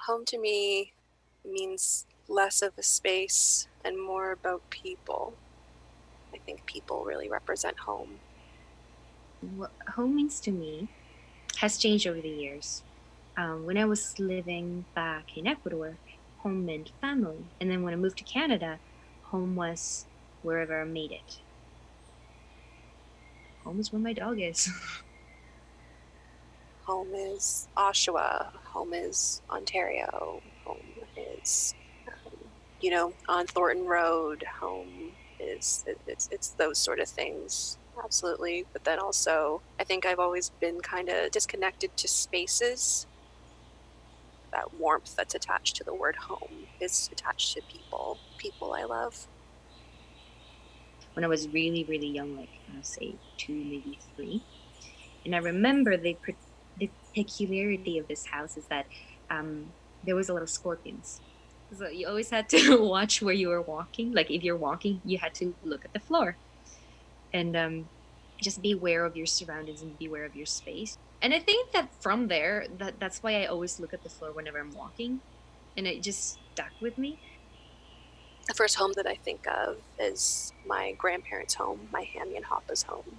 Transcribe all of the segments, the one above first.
Home to me means less of a space and more about people. I think people really represent home. What home means to me has changed over the years. When I was living back in Ecuador, home meant family. And then when I moved to Canada, home was wherever I made it. Home is where my dog is. Home is Oshawa. Home is Ontario. Home is, on Thornton Road. Home is it's those sort of things. Absolutely. But then also, I think I've always been kind of disconnected to spaces. That warmth that's attached to the word home is attached to people I love. When I was really, really young, like I'll say 2, maybe 3. And I remember the peculiarity of this house is that there was a lot of scorpions. So you always had to watch where you were walking. Like if you're walking, you had to look at the floor and just be aware of your surroundings and be aware of your space. And I think that from there, that's why I always look at the floor whenever I'm walking, and it just stuck with me. The first home that I think of is my grandparents' home, my Hammy and Hoppa's home.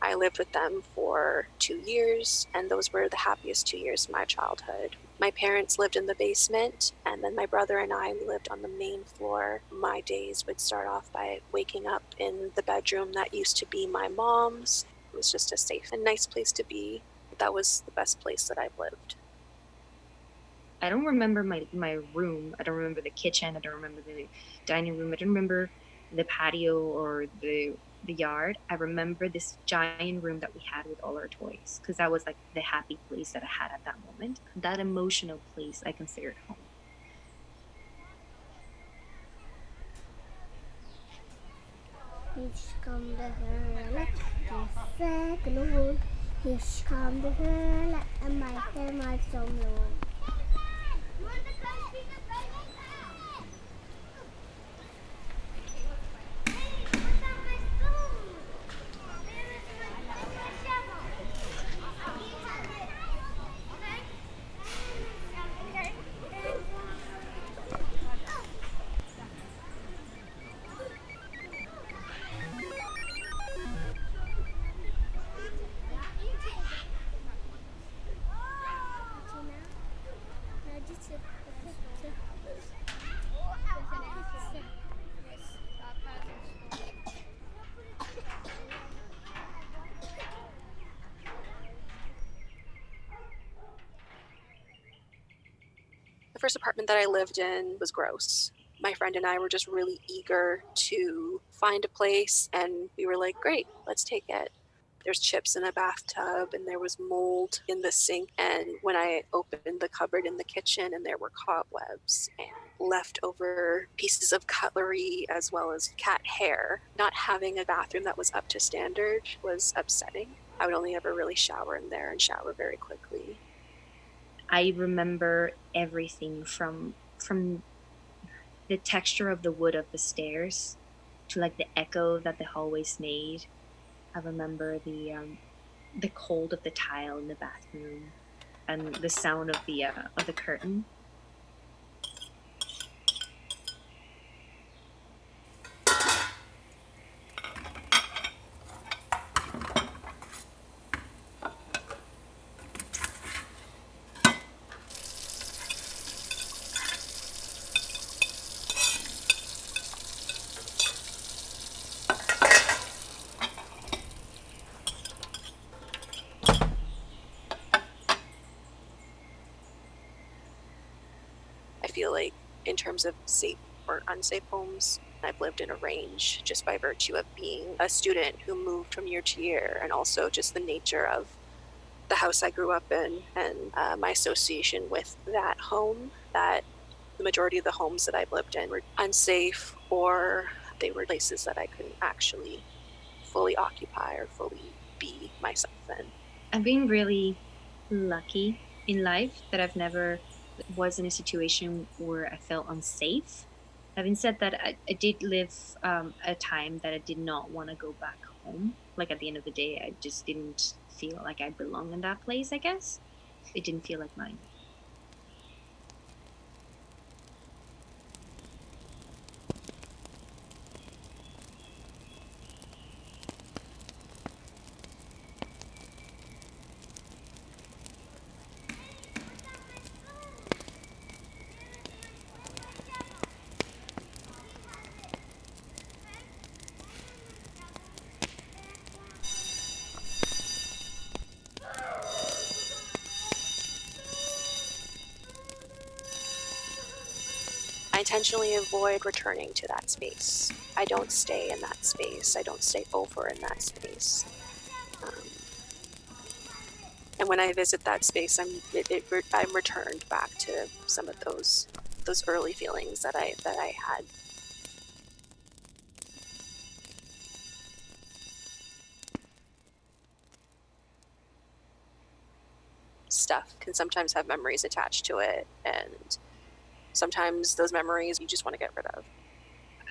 I lived with them for 2 years, and those were the happiest 2 years of my childhood. My parents lived in the basement, and then my brother and I, we lived on the main floor. My days would start off by waking up in the bedroom that used to be my mom's. It was just a safe and nice place to be. That was the best place that I've lived. I don't remember my room. I don't remember the kitchen. I don't remember the dining room. I don't remember the patio or the yard. I remember this giant room that we had with all our toys because that was like the happy place that I had at that moment. That emotional place I considered home. Hysj kan det høle, gresset glor. Hysj kan det høle, en meiter meg som lå. The first apartment that I lived in was gross. My friend and I were just really eager to find a place, and we were like, great, let's take it. There's chips in the bathtub, and there was mold in the sink. And when I opened the cupboard in the kitchen, and there were cobwebs and leftover pieces of cutlery as well as cat hair, not having a bathroom that was up to standard was upsetting. I would only ever really shower in there and shower very quickly. I remember everything from the texture of the wood of the stairs to like the echo that the hallways made. I remember the cold of the tile in the bathroom and the sound of the curtain. I feel like in terms of safe or unsafe homes, I've lived in a range just by virtue of being a student who moved from year to year, and also just the nature of the house I grew up in and my association with that home. That the majority of the homes that I've lived in were unsafe, or they were places that I couldn't actually fully occupy or fully be myself in. I've been really lucky in life that I've never was in a situation where I felt unsafe. Having said that, I did live a time that I did not want to go back home. Like at the end of the day, I just didn't feel like I belong in that place, I guess. It didn't feel like mine. intentionally avoid returning to that space. I don't stay in that space. I don't stay over in that space. And when I visit that space, I'm returned back to some of those early feelings that I had. Stuff can sometimes have memories attached to it, and sometimes those memories you just want to get rid of.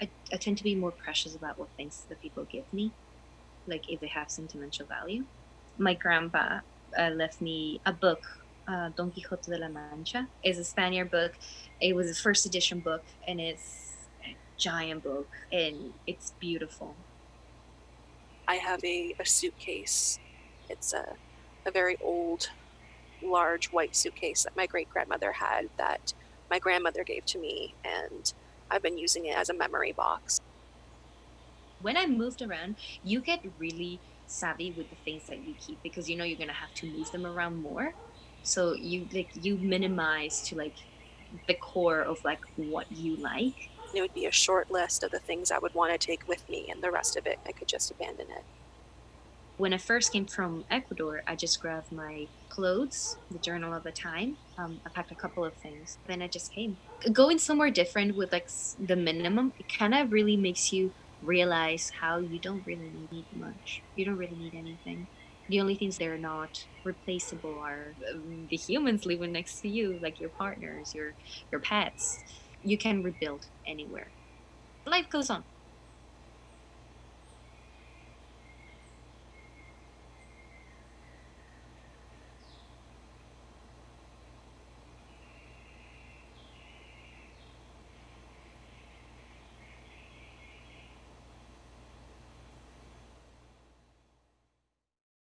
I tend to be more precious about what things that people give me, like if they have sentimental value. My grandpa left me a book, Don Quixote de la Mancha. It's a Spaniard book. It was a first edition book, and it's a giant book, and it's beautiful. I have a suitcase. It's a very old, large white suitcase that my great-grandmother had that my grandmother gave to me, and I've been using it as a memory box. When I moved around, you get really savvy with the things that you keep because you know you're gonna have to move them around more. So you minimize to like the core of like what you like. It would be a short list of the things I would want to take with me, and the rest of it I could just abandon it. When I first came from Ecuador, I just grabbed my clothes, the journal of the time. I packed a couple of things, then I just came. Going somewhere different with like the minimum, it kind of really makes you realize how you don't really need much. You don't really need anything. The only things that are not replaceable are the humans living next to you, like your partners, your pets. You can rebuild anywhere. Life goes on.